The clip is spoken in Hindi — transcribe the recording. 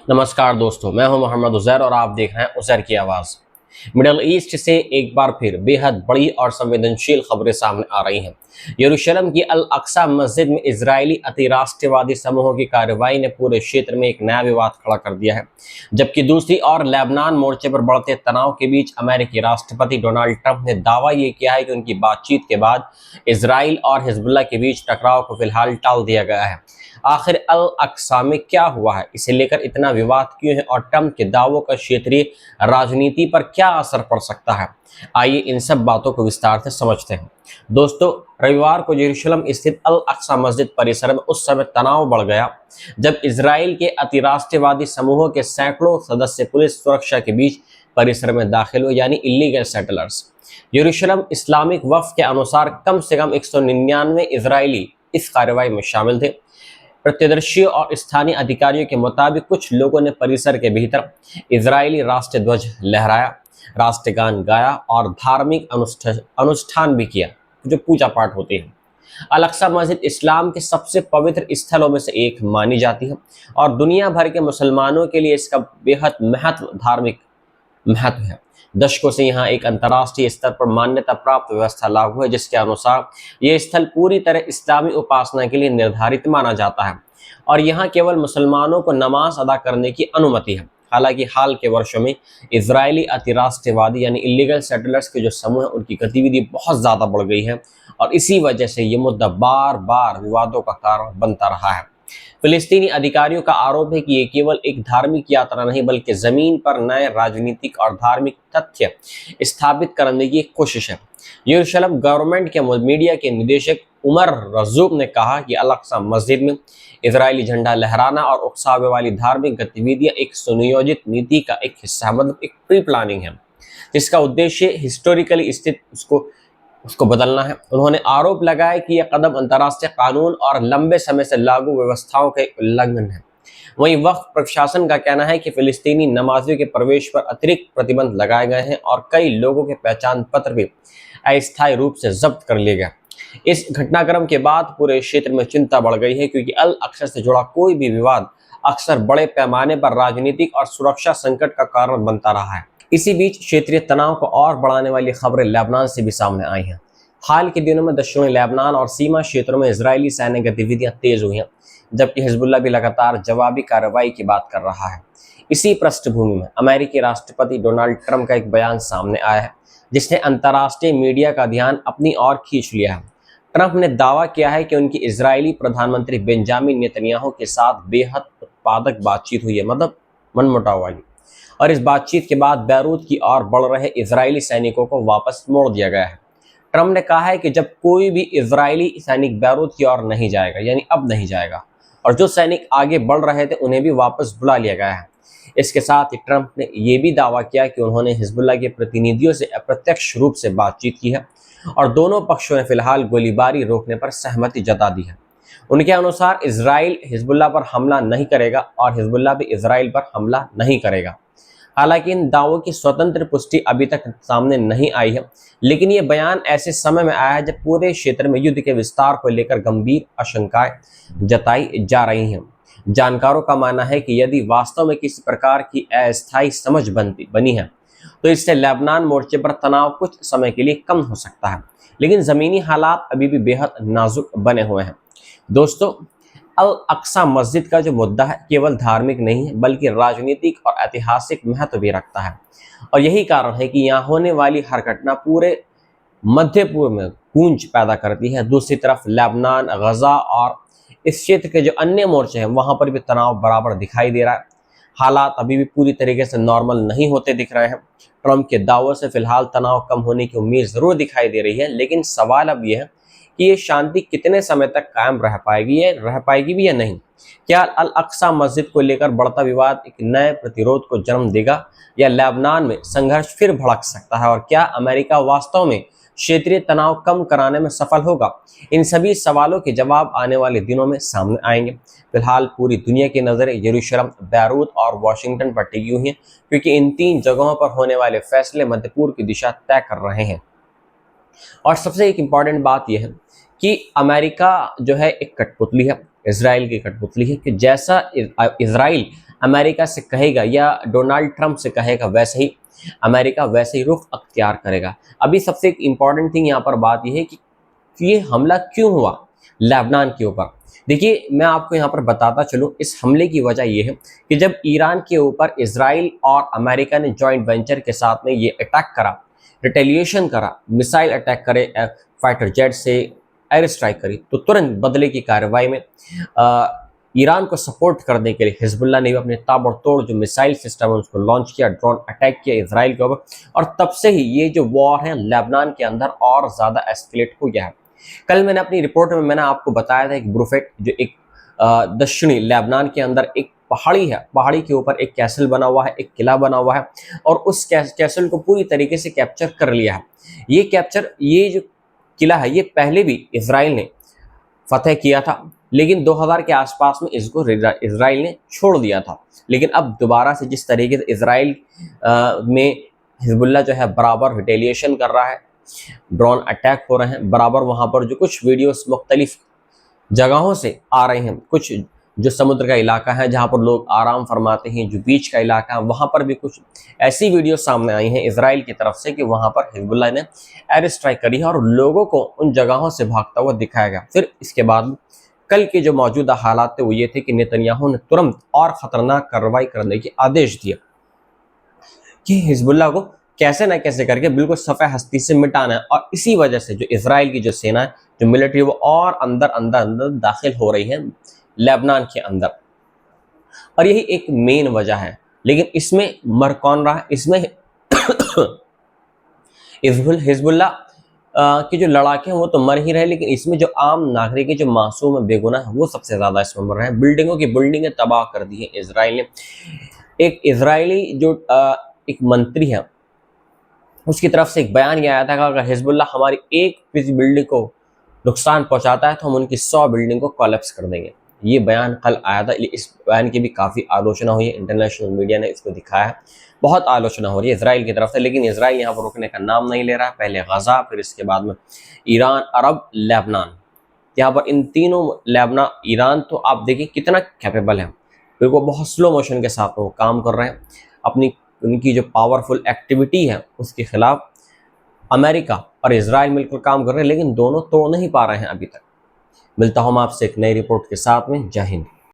नमस्कार दोस्तों, मैं हूं मोहम्मद उज़ैर और आप देख रहे हैं उज़ैर की आवाज़। मिडल ईस्ट से एक बार फिर बेहद बड़ी और संवेदनशील खबरें सामने आ रही हैं। यरूशलेम की अल अक्सा मस्जिद में इजरायली अतिराष्ट्रवादी समूहों की कार्रवाई ने पूरे क्षेत्र में एक नया विवाद खड़ा कर दिया है, जबकि दूसरी ओर लेबनान मोर्चे पर बढ़ते तनाव के बीच अमेरिकी राष्ट्रपति डोनाल्ड ट्रंप ने दावा ये किया है कि उनकी बातचीत के बाद इसराइल और हिजबुल्लाह के बीच टकराव को फिलहाल टाल दिया गया है। आखिर अल अक्सा में क्या हुआ है, इसे लेकर इतना विवाद क्यों है और ट्रंप के दावों का क्षेत्रीय राजनीति पर क्या असर पड़ सकता है? आइए इन सब बातों को विस्तार से समझते हैं। दोस्तों, रविवार को यरूशलेम स्थित अल अक्सा मस्जिद परिसर में उस समय तनाव बढ़ गया जब इसराइल के अतिराष्ट्रवादी समूहों के सैकड़ों सदस्य पुलिस सुरक्षा के बीच परिसर में दाखिल हुए, यानी इलीगल सेटलर्स। यरूशलेम इस्लामिक वफ़द के अनुसार कम से कम 199 इजरायली इस कार्रवाई में शामिल थे। प्रत्यदर्शियों और स्थानीय अधिकारियों के मुताबिक कुछ लोगों ने परिसर के भीतर इजरायली राष्ट्रीय ध्वज लहराया, राष्ट्रगान गाया और धार्मिक अनुष्ठान भी किया, जो पूजा पाठ होते हैं। अल अक्सा मस्जिद इस्लाम के सबसे पवित्र स्थलों में से एक मानी जाती है और दुनिया भर के मुसलमानों के लिए इसका बेहद धार्मिक महत्व है। दशकों से यहाँ एक अंतर्राष्ट्रीय स्तर पर मान्यता प्राप्त व्यवस्था लागू है, जिसके अनुसार ये स्थल पूरी तरह इस्लामी उपासना के लिए निर्धारित माना जाता है और यहाँ केवल मुसलमानों को नमाज अदा करने की अनुमति है। हालांकि हाल के वर्षों में इजरायली अतिराष्ट्रवादी यानी इलीगल सेटलर्स के जो समूह हैं, उनकी गतिविधि बहुत ज़्यादा बढ़ गई है और इसी वजह से ये मुद्दा बार बार विवादों का कारण बनता रहा है। फिलिस्तीनी अधिकारियों का आरोप है कि ये केवल एक धार्मिक यात्रा नहीं, बल्कि जमीन पर नए राजनीतिक और धार्मिक तथ्य स्थापित करने की कोशिश है। यरूशलेम गवर्नमेंट के मीडिया के निदेशक उमर रजूक ने कहा कि अल अक्सा मस्जिद में इजरायली झंडा लहराना और उकसावे वाली धार्मिक गतिविधियां एक सुनियोजित नीति का एक हिस्सा, मतलब एक प्री प्लानिंग है, जिसका उद्देश्य हिस्टोरिकली स्थित उसको बदलना है। उन्होंने आरोप लगाया कि यह कदम अंतर्राष्ट्रीय कानून और लंबे समय से लागू व्यवस्थाओं के उल्लंघन है। वहीं वक्फ प्रशासन का कहना है कि फिलिस्तीनी नमाजियों के प्रवेश पर अतिरिक्त प्रतिबंध लगाए गए हैं और कई लोगों के पहचान पत्र भी अस्थायी रूप से जब्त कर लिए गए। इस घटनाक्रम के बाद पूरे क्षेत्र में चिंता बढ़ गई है, क्योंकि अल अक्सा से जुड़ा कोई भी विवाद अक्सर बड़े पैमाने पर राजनीतिक और सुरक्षा संकट का कारण बनता रहा है। इसी बीच क्षेत्रीय तनाव को और बढ़ाने वाली खबरें लेबनान से भी सामने आई हैं। हाल के दिनों में दक्षिणी लेबनान और सीमा क्षेत्रों में इजरायली सैन्य गतिविधियां तेज हुई हैं, जबकि हिजबुल्लाह भी लगातार जवाबी कार्रवाई की बात कर रहा है। इसी पृष्ठभूमि में अमेरिकी राष्ट्रपति डोनाल्ड ट्रंप का एक बयान सामने आया है, जिसने अंतर्राष्ट्रीय मीडिया का ध्यान अपनी ओर खींच लिया है। ट्रंप ने दावा किया है कि उनकी इजरायली प्रधानमंत्री बेंजामिन नेतन्याहू के साथ बेहद उत्पादक बातचीत हुई है, मतलब मनमुटाव वाली, और इस बातचीत के बाद बैरूत की ओर बढ़ रहे इजरायली सैनिकों को वापस मोड़ दिया गया है। ट्रंप ने कहा है कि जब कोई भी इजरायली सैनिक बैरूत की ओर नहीं जाएगा, यानी अब नहीं जाएगा, और जो सैनिक आगे बढ़ रहे थे उन्हें भी वापस बुला लिया गया है। इसके साथ ही ट्रंप ने यह भी दावा किया कि उन्होंने हिजबुल्लाह के प्रतिनिधियों से अप्रत्यक्ष रूप से बातचीत की है और दोनों पक्षों ने फिलहाल गोलीबारी रोकने पर सहमति जता दी है। उनके अनुसार इजराइल हिजबुल्लाह पर हमला नहीं करेगा और हिजबुल्लाह भी इजराइल पर हमला नहीं करेगा। हालांकि इन दावों की स्वतंत्र पुष्टि अभी तक सामने नहीं आई है, लेकिन ये बयान ऐसे समय में आया है जब पूरे क्षेत्र में युद्ध के विस्तार को लेकर गंभीर आशंकाएं जताई जा रही हैं। जानकारों का मानना है कि यदि वास्तव में किसी प्रकार की अस्थायी समझ बनी है, तो इससे लेबनान मोर्चे पर तनाव कुछ समय के लिए कम हो सकता है, लेकिन जमीनी हालात अभी भी बेहद नाजुक बने हुए हैं। दोस्तों, अल अक्सा मस्जिद का जो मुद्दा है केवल धार्मिक नहीं है, बल्कि राजनीतिक और ऐतिहासिक महत्व भी रखता है, और यही कारण है कि यहाँ होने वाली हर घटना पूरे मध्य पूर्व में गूंज पैदा करती है। दूसरी तरफ लेबनान, गजा और इस क्षेत्र के जो अन्य मोर्चे हैं वहां पर भी तनाव बराबर दिखाई दे रहा है। हालात अभी भी पूरी तरीके से नॉर्मल नहीं होते दिख रहे हैं। ट्रंप के दावों से फिलहाल तनाव कम होने की उम्मीद जरूर दिखाई दे रही है, लेकिन सवाल अब यह है कि ये शांति कितने समय तक कायम रह पाएगी भी या नहीं। क्या अल अक्सा मस्जिद को लेकर बढ़ता विवाद एक नए प्रतिरोध को जन्म देगा या लेबनान में संघर्ष फिर भड़क सकता है, और क्या अमेरिका वास्तव में क्षेत्रीय तनाव कम कराने में सफल होगा? इन सभी सवालों के जवाब आने वाले दिनों में सामने आएंगे। फिलहाल पूरी दुनिया की नज़रें यरूशलेम, बैरूत और वाशिंगटन पर टिकी हुई हैं, क्योंकि इन तीन जगहों पर होने वाले फैसले मध्य पूर्व की दिशा तय कर रहे हैं। और सबसे एक इम्पॉर्टेंट बात यह है कि अमेरिका जो है एक कठपुतली है, इसराइल की कठपुतली है, कि जैसा इसराइल अमेरिका से कहेगा या डोनाल्ड ट्रंप से कहेगा वैसे ही अमेरिका वैसे ही रुख अख्तियार करेगा। अभी सबसे एक इम्पॉर्टेंट थिंग यहाँ पर बात यह है कि ये हमला क्यों हुआ लेबनान के ऊपर। देखिए मैं आपको यहाँ पर बताता चलूँ, इस हमले की वजह यह है कि जब ईरान के ऊपर इजराइल और अमेरिका ने जॉइंट वेंचर के साथ में ये अटैक करा, रिटेलिएशन करा, मिसाइल अटैक करे, फाइटर जेट से एयर स्ट्राइक करी, तो तुरंत बदले की कार्रवाई में ईरान को सपोर्ट करने के लिए हिजबुल्लाह ने भी अपने ताबड़तोड़ जो मिसाइल सिस्टम है उसको लॉन्च किया, ड्रोन अटैक किया इसराइल के ऊपर, और तब से ही ये जो वॉर है लेबनान के अंदर और ज़्यादा एस्केलेट हो गया है। कल मैंने अपनी रिपोर्ट में मैंने आपको बताया था एक ब्रूफेट जो एक दक्षिणी लेबनान के अंदर एक पहाड़ी है, पहाड़ी के ऊपर एक कैसल बना हुआ है, एक किला बना हुआ है, और उस कैसल को पूरी तरीके से कैप्चर कर लिया है। ये जो किला है ये पहले भी इसराइल ने फतेह किया था, लेकिन 2000 के आसपास में इसको इसराइल ने छोड़ दिया था। लेकिन अब दोबारा से जिस तरीके से इसराइल में हिजबुल्लाह जो है बराबर रिटेलिएशन कर रहा है, ड्रोन अटैक हो रहे हैं बराबर, वहाँ पर जो कुछ वीडियोस मुख्तलिफ जगहों से आ रहे हैं, कुछ जो समुद्र का इलाका है जहाँ पर लोग आराम फरमाते हैं, जो बीच का इलाका है वहाँ पर भी कुछ ऐसी वीडियो सामने आई हैं इसराइल की तरफ से कि वहाँ पर हिजबुल्लाह ने एयर स्ट्राइक करी है और लोगों को उन जगहों से भागता हुआ दिखाया गया। फिर इसके बाद कल के जो मौजूदा हालात थे वो ये थे कि नेतन्याहू ने तुरंत और ख़तरनाक कार्रवाई करने के आदेश दिया कि हिजबुल्लाह को कैसे ना कैसे करके बिल्कुल सफ़े हस्ती से मिटाना है। और इसी वजह से जो इसराइल की जो सेना है, जो मिलिट्री, वो और अंदर अंदर अंदर दाखिल हो रही है लेबनान के अंदर, और यही एक मेन वजह है। लेकिन इसमें मर कौन रहा है? इसमें हिजबुल्लाह के जो लड़ाके हैं वो तो मर ही रहे, लेकिन इसमें जो आम नागरिक है, जो मासूम है, बेगुनाह है, वो सबसे ज़्यादा इसमें मर रहे हैं। बिल्डिंगों की बिल्डिंगें तबाह कर दी है इसराइल ने। एक इसराइली जो एक मंत्री है उसकी तरफ से एक बयान ये आया था कि अगर हिजबुल्लाह हमारी एक बिल्डिंग को नुकसान पहुंचाता है तो हम उनकी 100 बिल्डिंग को कोलैप्स कर देंगे। ये बयान कल आया था। इस बयान की भी काफ़ी आलोचना हुई है, इंटरनेशनल मीडिया ने इसको दिखाया है, बहुत आलोचना हो रही है इसराइल की तरफ से। लेकिन इसराइल यहाँ पर रुकने का नाम नहीं ले रहा है। पहले गज़ा, फिर इसके बाद में ईरान, अरब, लेबनान, यहाँ पर इन तीनों, लेबनान, ईरान तो आप देखिए कितना कैपेबल है, बिल्कुल बहुत स्लो मोशन के साथ वो काम कर रहे हैं। अपनी उनकी जो पावरफुल एक्टिविटी है उसके खिलाफ अमेरिका और इजराइल मिलकर काम कर रहे हैं, लेकिन दोनों तोड़ नहीं पा रहे हैं अभी तक। मिलता हूं मैं आपसे एक नई रिपोर्ट के साथ में। जय हिंद।